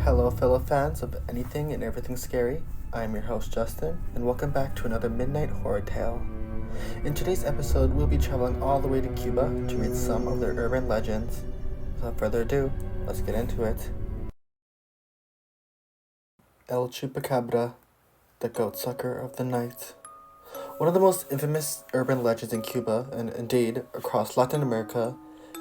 Hello, fellow fans of anything and everything scary. I am your host, Justin, and welcome back to another Midnight Horror Tale. In today's episode, we'll be traveling all the way to Cuba to read some of their urban legends. Without further ado, let's get into it. El Chupacabra, the goat sucker of the night. One of the most infamous urban legends in Cuba, and indeed across Latin America,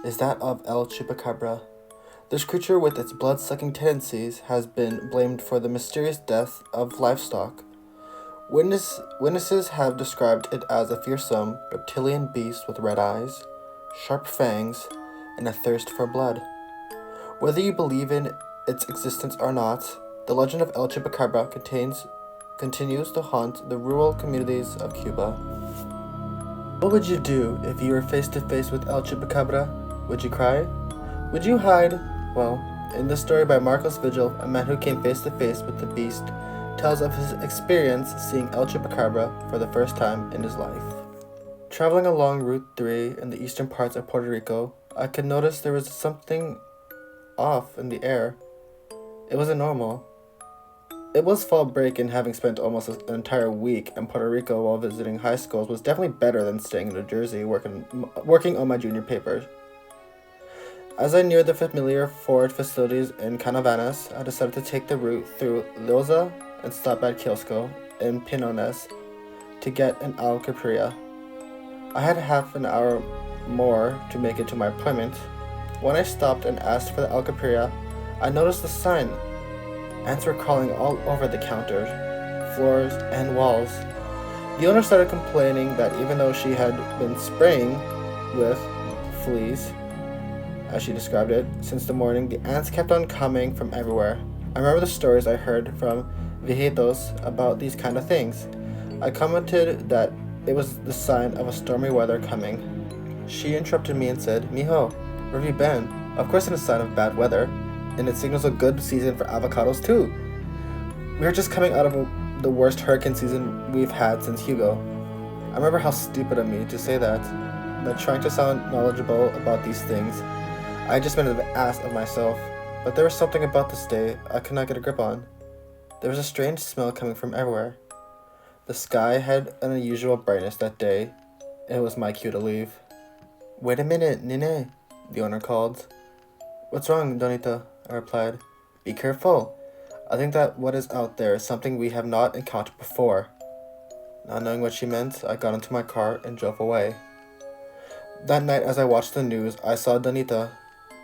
is that of El Chupacabra. This creature with its blood-sucking tendencies has been blamed for the mysterious death of livestock. Witnesses have described it as a fearsome, reptilian beast with red eyes, sharp fangs, and a thirst for blood. Whether you believe in its existence or not, the legend of El Chupacabra continues to haunt the rural communities of Cuba. What would you do if you were face to face with El Chupacabra? Would you cry? Would you hide? Well, in this story by Marcos Vigil, a man who came face to face with the beast tells of his experience seeing El Chupacabra for the first time in his life. Traveling along Route 3 in the eastern parts of Puerto Rico, I could notice there was something off in the air. It wasn't normal. It was fall break, and having spent almost an entire week in Puerto Rico while visiting high schools was definitely better than staying in New Jersey working on my junior papers. As I neared the familiar Ford facilities in Canavanas, I decided to take the route through Loza and stop at Kiosco in Pinones to get an alcapurria. I had half an hour more to make it to my appointment. When I stopped and asked for the alcapurria, I noticed the sign. Ants were crawling all over the counters, floors, and walls. The owner started complaining that even though she had been spraying with fleas, as she described it, since the morning, the ants kept on coming from everywhere. I remember the stories I heard from viejitos about these kind of things. I commented that it was the sign of a stormy weather coming. She interrupted me and said, "Mijo, where have you been? Of course it's a sign of bad weather, and it signals a good season for avocados too. We are just coming out of the worst hurricane season we've had since Hugo." I remember how stupid of me to say that, but trying to sound knowledgeable about these things, I just made an ass of myself. But there was something about this day I could not get a grip on. There was a strange smell coming from everywhere. The sky had an unusual brightness that day, and it was my cue to leave. "Wait a minute, Nene," the owner called. "What's wrong, Donita?" I replied. "Be careful. I think that what is out there is something we have not encountered before." Not knowing what she meant, I got into my car and drove away. That night, as I watched the news, I saw Donita.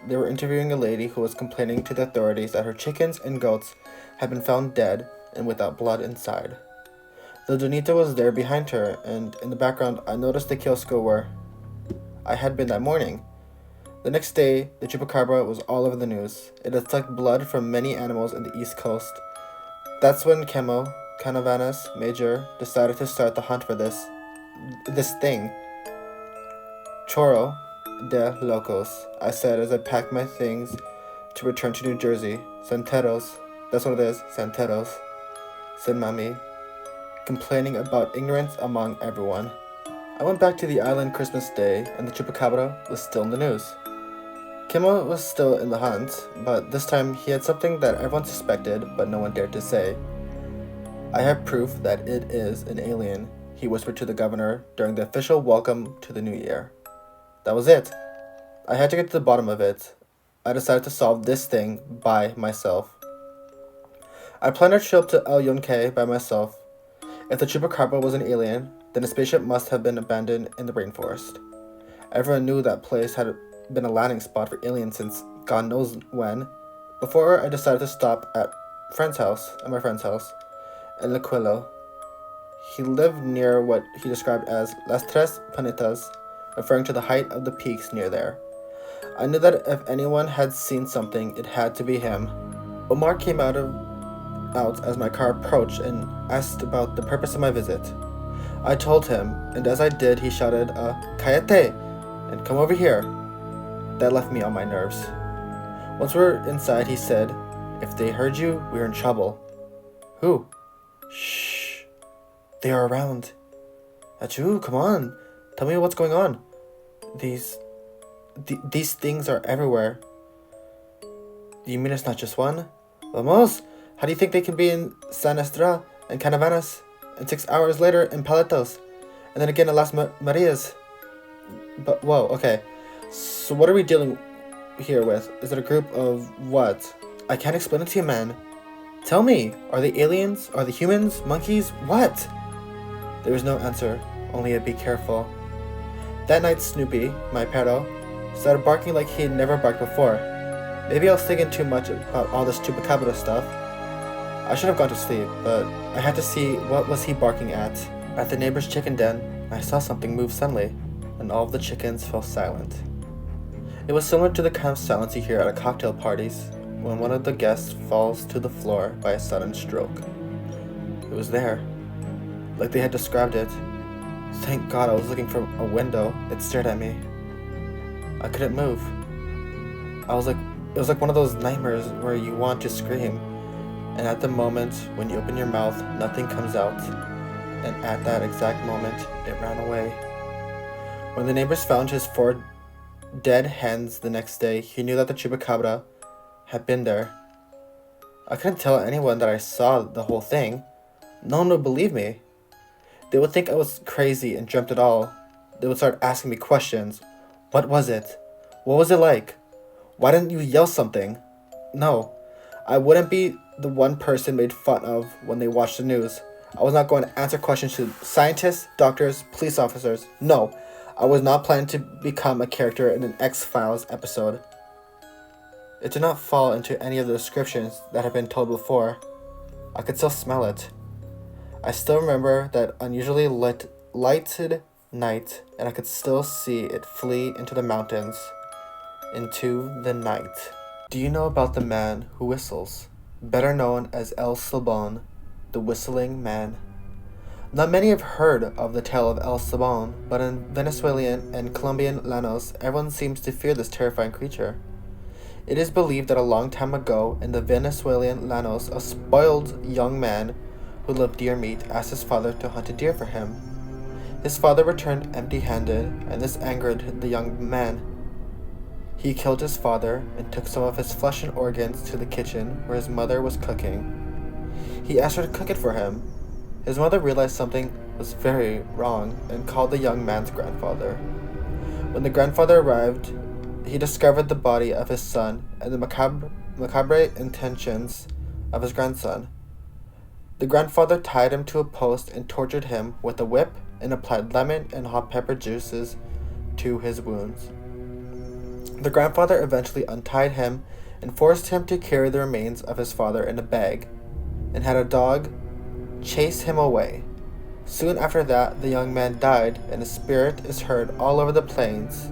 They were interviewing a lady who was complaining to the authorities that her chickens and goats had been found dead and without blood inside. The Donita was there behind her, and in the background I noticed the kiosco where I had been that morning. The next day, the Chupacabra was all over the news. It had sucked blood from many animals in the East Coast. That's when Canavanas Major, decided to start the hunt for this thing. "Choro de locos," I said as I packed my things to return to New Jersey. "Santeros, that's what it is, santeros," said Mami, complaining about ignorance among everyone. I went back to the island Christmas Day, and the Chupacabra was still in the news. Kimo was still in the hunt, but this time he had something that everyone suspected, but no one dared to say. "I have proof that it is an alien," he whispered to the governor during the official welcome to the new year. That was it. I had to get to the bottom of it. I decided to solve this thing by myself. I planned a trip to El Yunque by myself. If the Chupacabra was an alien, then a spaceship must have been abandoned in the rainforest. Everyone knew that place had been a landing spot for aliens since God knows when. Before I decided to stop at my friend's house, in Lequillo. He lived near what he described as Las Tres Panitas, referring to the height of the peaks near there. I knew that if anyone had seen something, it had to be him. Omar came out as my car approached and asked about the purpose of my visit. I told him, and as I did, he shouted, "Cállate!" and "Come over here." That left me on my nerves. Once we were inside, he said, "If they heard you, we're in trouble." "Who?" "Shh. They are around." "Achoo, come on. Tell me what's going on." These things are everywhere." "You mean it's not just one?" Vamos! How do you think they can be in San Estra and Canavanas, and 6 hours later in Paletos, and then again in Las Marias? But, whoa, okay. So what are we dealing here with? Is it a group of what? I can't explain it to you, man. Tell me, are they aliens? Are they humans? Monkeys? What? There was no answer, only a be careful. That night, Snoopy, my perro, started barking like he had never barked before. Maybe I was thinking too much about all this chupacabra stuff. I should have gone to sleep, but I had to see what was he barking at. At the neighbor's chicken den, I saw something move suddenly, and all of the chickens fell silent. It was similar to the kind of silence you hear at cocktail parties, when one of the guests falls to the floor by a sudden stroke. It was there, like they had described it. Thank God I was looking from a window. It stared at me. I couldn't move. It was like one of those nightmares where you want to scream, and at the moment when you open your mouth, nothing comes out, and at that exact moment, it ran away. When the neighbors found his 4 dead hens the next day, he knew that the chupacabra had been there. I couldn't tell anyone that I saw the whole thing. No one would believe me. They would think I was crazy and dreamt it all. They would start asking me questions. What was it? What was it like? Why didn't you yell something? No, I wouldn't be the one person made fun of when they watched the news. I was not going to answer questions to scientists, doctors, police officers. No, I was not planning to become a character in an X-Files episode. It did not fall into any of the descriptions that had been told before. I could still smell it. I still remember that unusually lighted night, and I could still see it flee into the mountains, into the night. Do you know about the man who whistles, better known as El Silbón, the whistling man? Not many have heard of the tale of El Silbón, but in Venezuelan and Colombian llanos, everyone seems to fear this terrifying creature. It is believed that a long time ago, in the Venezuelan llanos, a spoiled young man who loved deer meat asked his father to hunt a deer for him. His father returned empty-handed, and this angered the young man. He killed his father and took some of his flesh and organs to the kitchen where his mother was cooking. He asked her to cook it for him. His mother realized something was very wrong and called the young man's grandfather. When the grandfather arrived, he discovered the body of his son and the macabre intentions of his grandson. The grandfather tied him to a post and tortured him with a whip and applied lemon and hot pepper juices to his wounds. The grandfather eventually untied him and forced him to carry the remains of his father in a bag, and had a dog chase him away. Soon after that, the young man died, and his spirit is heard all over the plains.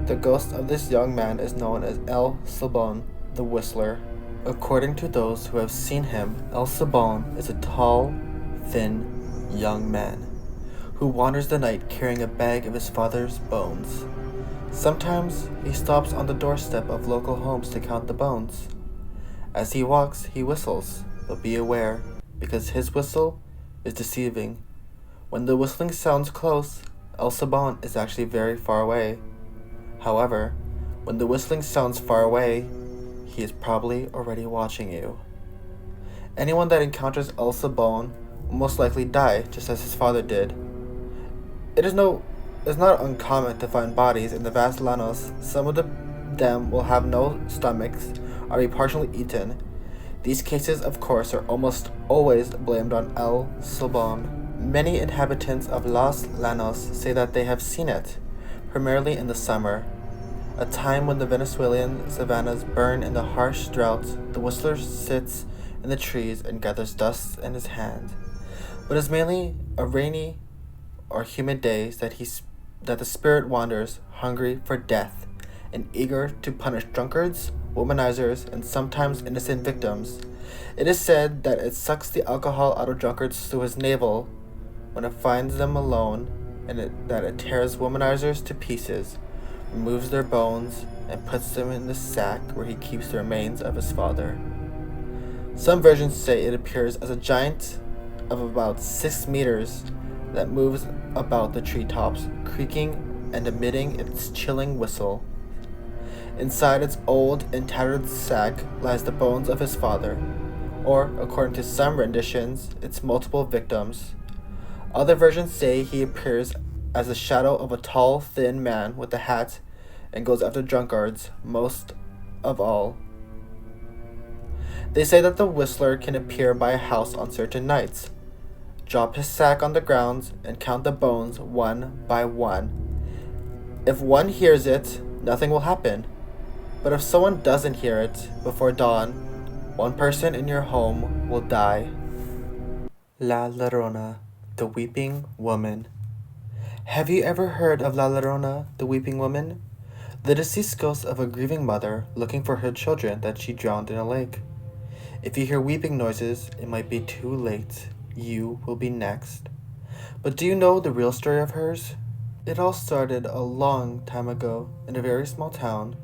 The ghost of this young man is known as El Silbón, the Whistler. According to those who have seen him, El Silbón is a tall, thin, young man who wanders the night carrying a bag of his father's bones. Sometimes he stops on the doorstep of local homes to count the bones. As he walks, he whistles, but be aware, because his whistle is deceiving. When the whistling sounds close, El Silbón is actually very far away. However, when the whistling sounds far away, he is probably already watching you. Anyone that encounters El Silbón will most likely die, just as his father did. It's not uncommon to find bodies in the vast llanos. Some of them will have no stomachs or be partially eaten. These cases, of course, are almost always blamed on El Silbón. Many inhabitants of Los Llanos say that they have seen it, primarily in the summer, a time when the Venezuelan savannas burn in the harsh drought. The whistler sits in the trees and gathers dust in his hand. But it's mainly a rainy or humid days that the spirit wanders, hungry for death and eager to punish drunkards, womanizers, and sometimes innocent victims. It is said that it sucks the alcohol out of drunkards through his navel when it finds them alone, and that it tears womanizers to pieces, removes their bones, and puts them in the sack where he keeps the remains of his father. Some versions say it appears as a giant of about 6 meters that moves about the treetops, creaking and emitting its chilling whistle. Inside its old and tattered sack lies the bones of his father, or, according to some renditions, its multiple victims. Other versions say he appears as the shadow of a tall, thin man with a hat and goes after drunkards most of all. They say that the whistler can appear by a house on certain nights, drop his sack on the ground, and count the bones one by one. If one hears it, nothing will happen. But if someone doesn't hear it before dawn, one person in your home will die. La Llorona, the Weeping Woman. Have you ever heard of La Llorona, the Weeping Woman? The deceased ghost of a grieving mother looking for her children that she drowned in a lake. If you hear weeping noises, it might be too late. You will be next. But do you know the real story of hers? It all started a long time ago in a very small town.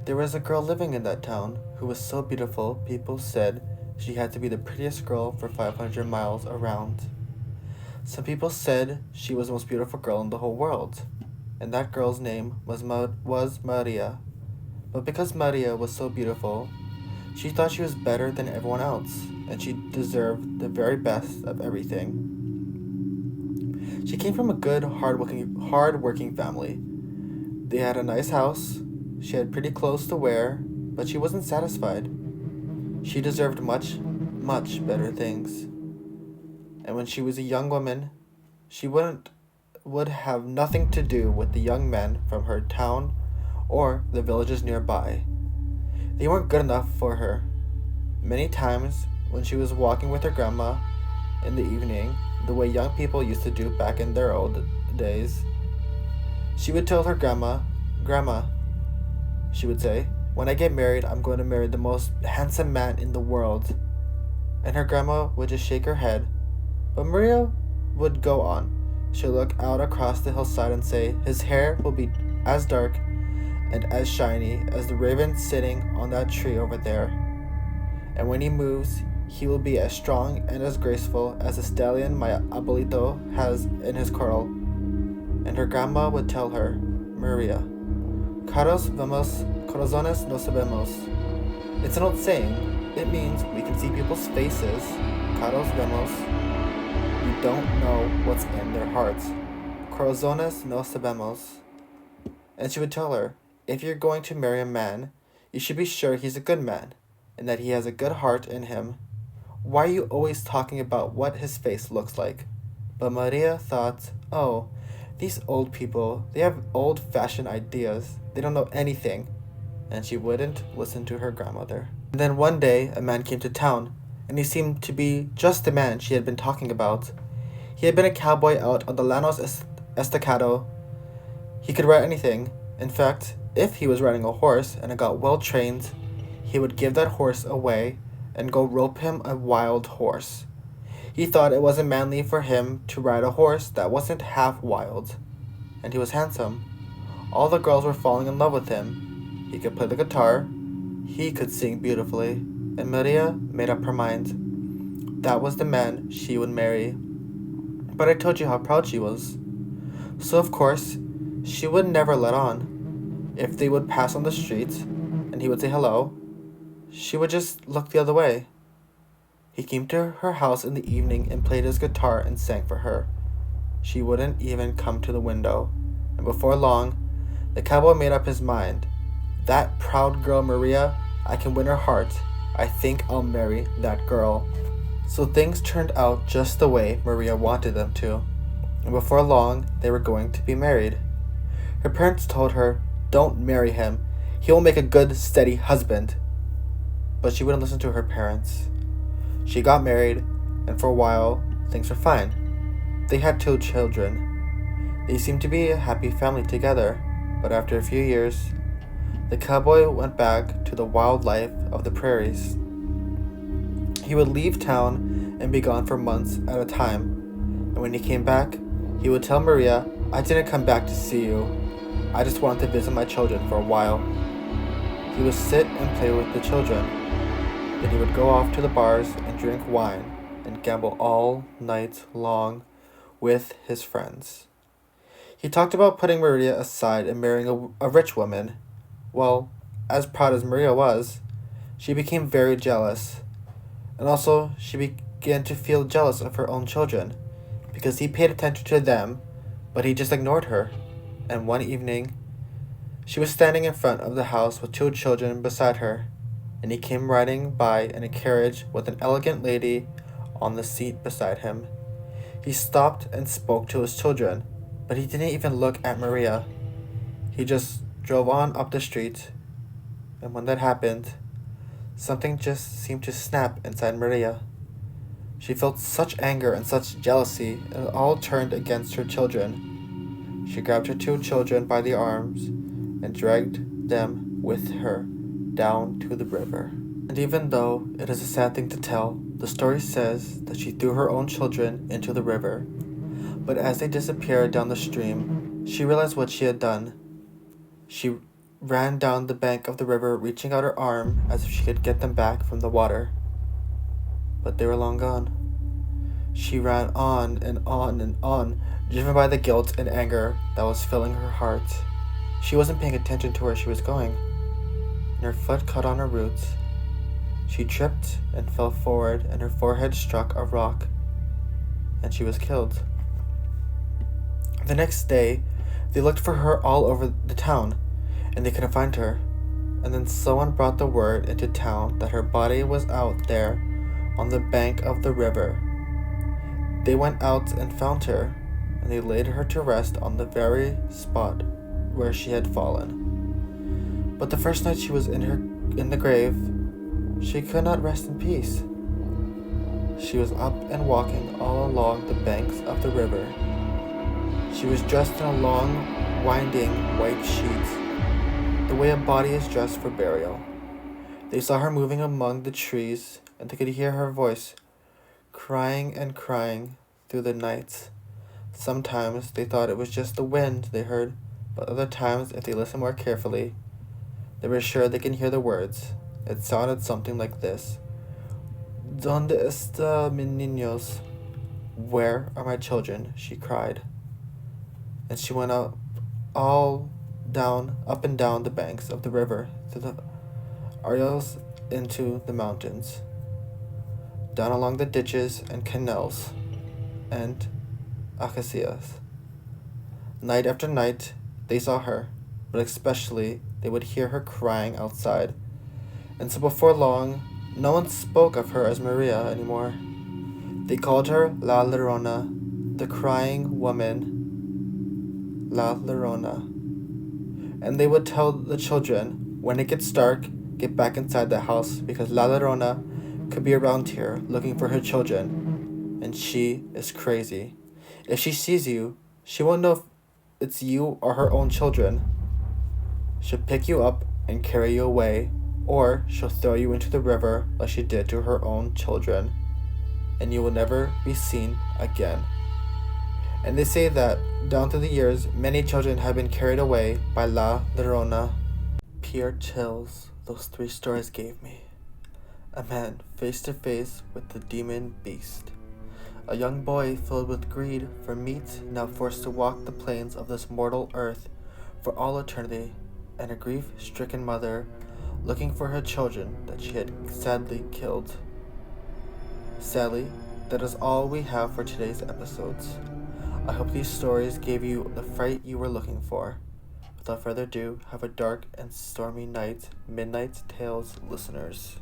There was a girl living in that town who was so beautiful people said she had to be the prettiest girl for 500 miles around. Some people said she was the most beautiful girl in the whole world, and that girl's name was Maria. But because Maria was so beautiful, she thought she was better than everyone else, and she deserved the very best of everything. She came from a good, hard-working family. They had a nice house, she had pretty clothes to wear, but she wasn't satisfied. She deserved much, much better things. And when she was a young woman, she would have nothing to do with the young men from her town or the villages nearby. They weren't good enough for her. Many times, when she was walking with her grandma in the evening, the way young people used to do back in their old days, she would tell her grandma, "Grandma," she would say, "when I get married, I'm going to marry the most handsome man in the world." And her grandma would just shake her head. But Maria would go on. She'd look out across the hillside and say, "His hair will be as dark and as shiny as the raven sitting on that tree over there. And when he moves, he will be as strong and as graceful as the stallion my abuelito has in his corral." And her grandma would tell her, "Maria, caros vemos, corazones no sabemos." It's an old saying. It means we can see people's faces. Caros vemos. We don't know what's in their hearts. Corazones no sabemos. And she would tell her, if you're going to marry a man, you should be sure he's a good man, and that he has a good heart in him. Why are you always talking about what his face looks like? But Maria thought, oh, these old people, they have old-fashioned ideas. They don't know anything. And she wouldn't listen to her grandmother. And then one day, a man came to town, and he seemed to be just the man she had been talking about. He had been a cowboy out on the Llanos Estacado. He could ride anything. In fact, if he was riding a horse and it got well trained, he would give that horse away and go rope him a wild horse. He thought it wasn't manly for him to ride a horse that wasn't half wild. And he was handsome. All the girls were falling in love with him. He could play the guitar. He could sing beautifully. And Maria made up her mind. That was the man she would marry. But I told you how proud she was. So of course, she would never let on. If they would pass on the street and he would say hello, she would just look the other way. He came to her house in the evening and played his guitar and sang for her. She wouldn't even come to the window. And before long, the cowboy made up his mind. That proud girl Maria, I can win her heart. I think I'll marry that girl. So things turned out just the way Maria wanted them to. And before long, they were going to be married. Her parents told her, don't marry him. He will make a good, steady husband. But she wouldn't listen to her parents. She got married, and for a while, things were fine. They had 2 children. They seemed to be a happy family together, but after a few years, the cowboy went back to the wild life of the prairies. He would leave town and be gone for months at a time, and when he came back, he would tell Maria, I didn't come back to see you. I just wanted to visit my children for a while. He would sit and play with the children. Then he would go off to the bars and drink wine and gamble all night long with his friends. He talked about putting Maria aside and marrying a rich woman. Well, as proud as Maria was, she became very jealous. And also, she began to feel jealous of her own children, because he paid attention to them, but he just ignored her. And one evening, she was standing in front of the house with two children beside her, and he came riding by in a carriage with an elegant lady on the seat beside him. He stopped and spoke to his children, but he didn't even look at Maria. He just drove on up the street, and when that happened, something just seemed to snap inside Maria. She felt such anger and such jealousy, and it all turned against her children. She grabbed her two children by the arms and dragged them with her down to the river. And even though it is a sad thing to tell, the story says that she threw her own children into the river. But as they disappeared down the stream, she realized what she had done. She ran down the bank of the river, reaching out her arm as if she could get them back from the water. But they were long gone. She ran on and on and on, driven by the guilt and anger that was filling her heart. She wasn't paying attention to where she was going, and her foot caught on her roots. She tripped and fell forward, and her forehead struck a rock, and she was killed. The next day, they looked for her all over the town, and they couldn't find her. And then someone brought the word into town that her body was out there on the bank of the river. They went out and found her, and they laid her to rest on the very spot where she had fallen. But the first night she was in the grave, she could not rest in peace. She was up and walking all along the banks of the river. She was dressed in a long, winding white sheet, the way a body is dressed for burial. They saw her moving among the trees, and they could hear her voice, crying and crying through the night. Sometimes they thought it was just the wind they heard, but other times, if they listened more carefully, they were sure they could hear the words. It sounded something like this: "¿Dónde están mis niños?" "Where are my children?" she cried. And she went up and down the banks of the river, through the areas into the mountains, down along the ditches and canals and acacias. Night after night they saw her, but especially they would hear her crying outside. And so before long, no one spoke of her as Maria anymore. They called her La Llorona, the crying woman, La Llorona. And they would tell the children, when it gets dark, get back inside the house, because La Llorona could be around here looking for her children, and she is crazy. If she sees you, she won't know if it's you or her own children. She'll pick you up and carry you away, or she'll throw you into the river like she did to her own children, and you will never be seen again. And they say that, down through the years, many children have been carried away by La Llorona. Pure chills those 3 stories gave me. A man face to face with the demon beast. A young boy filled with greed for meat, now forced to walk the plains of this mortal earth for all eternity, and a grief-stricken mother looking for her children that she had sadly killed. Sadly, that is all we have for today's episodes. I hope these stories gave you the fright you were looking for. Without further ado, have a dark and stormy night, Midnight Tales listeners.